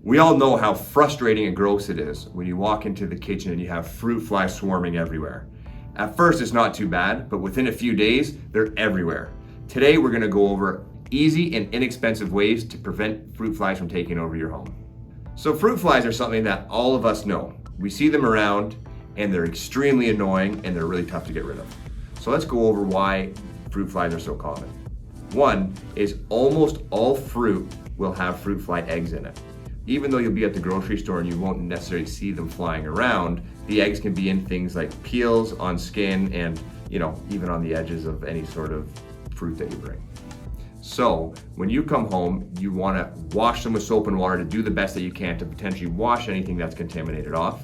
We all know how frustrating and gross it is when you walk into the kitchen and you have fruit flies swarming everywhere. At first it's not too bad, but within a few days, they're everywhere. Today we're gonna go over easy and inexpensive ways to prevent fruit flies from taking over your home. So fruit flies are something that all of us know. We see them around and they're extremely annoying and they're really tough to get rid of. So let's go over why fruit flies are so common. One is almost all fruit will have fruit fly eggs in it. Even though you'll be at the grocery store and you won't necessarily see them flying around, the eggs can be in things like peels, on skin, and even on the edges of any sort of fruit that you bring. So when you come home, you want to wash them with soap and water to do the best that you can to potentially wash anything that's contaminated off.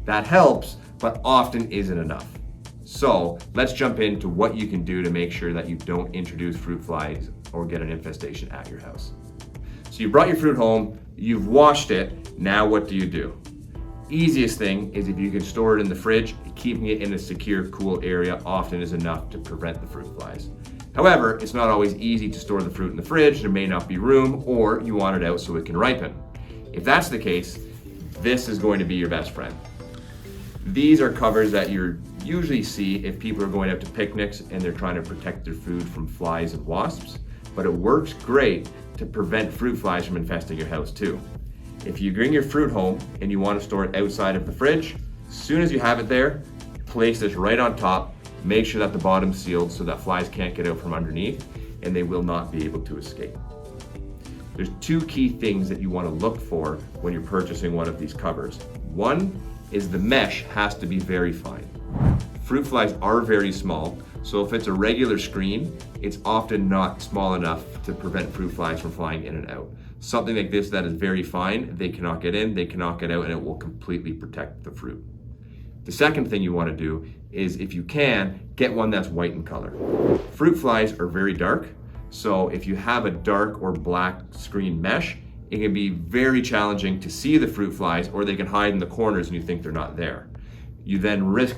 That helps, but often isn't enough. So let's jump into what you can do to make sure that you don't introduce fruit flies or get an infestation at your house. So you brought your fruit home, you've washed it, now what do? Easiest thing is if you can store it in the fridge, keeping it in a secure, cool area often is enough to prevent the fruit flies. However, it's not always easy to store the fruit in the fridge, there may not be room, or you want it out so it can ripen. If that's the case, this is going to be your best friend. These are covers that you usually see if people are going out to picnics and they're trying to protect their food from flies and wasps, but it works great to prevent fruit flies from infesting your house too. If you bring your fruit home and you want to store it outside of the fridge, as soon as you have it there, place this right on top, make sure that the bottom's sealed so that flies can't get out from underneath and they will not be able to escape. There's two key things that you want to look for when you're purchasing one of these covers. One is the mesh has to be very fine. Fruit flies are very small, so if it's a regular screen, it's often not small enough to prevent fruit flies from flying in and out. Something like this that is very fine, they cannot get in, they cannot get out, and it will completely protect the fruit. The second thing you want to do is, if you can, get one that's white in color. Fruit flies are very dark, so if you have a dark or black screen mesh, it can be very challenging to see the fruit flies, or they can hide in the corners and you think they're not there. You then risk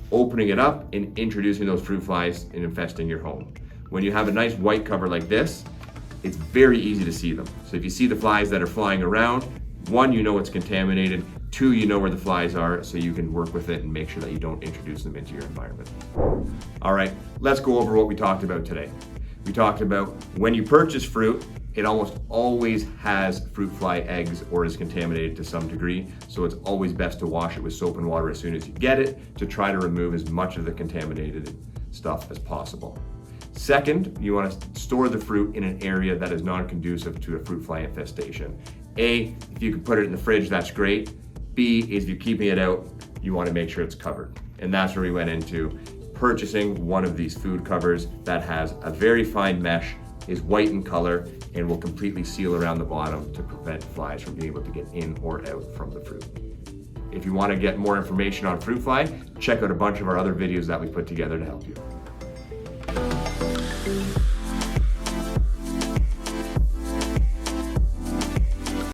opening it up and introducing those fruit flies and infesting your home. When you have a nice white cover like this, it's very easy to see them. So if you see the flies that are flying around, one, you know it's contaminated, two, you know where the flies are, so you can work with it and make sure that you don't introduce them into your environment. All right, let's go over what we talked about today. We talked about when you purchase fruit, it almost always has fruit fly eggs or is contaminated to some degree, so it's always best to wash it with soap and water as soon as you get it to try to remove as much of the contaminated stuff as possible. Second, you want to store the fruit in an area that is non-conducive to a fruit fly infestation. A, if you can put it in the fridge, that's great. B, is if you're keeping it out, you want to make sure it's covered. And that's where we went into purchasing one of these food covers that has a very fine mesh, is white in color, and will completely seal around the bottom to prevent flies from being able to get in or out from the fruit. If you want to get more information on fruit fly, check out a bunch of our other videos that we put together to help you.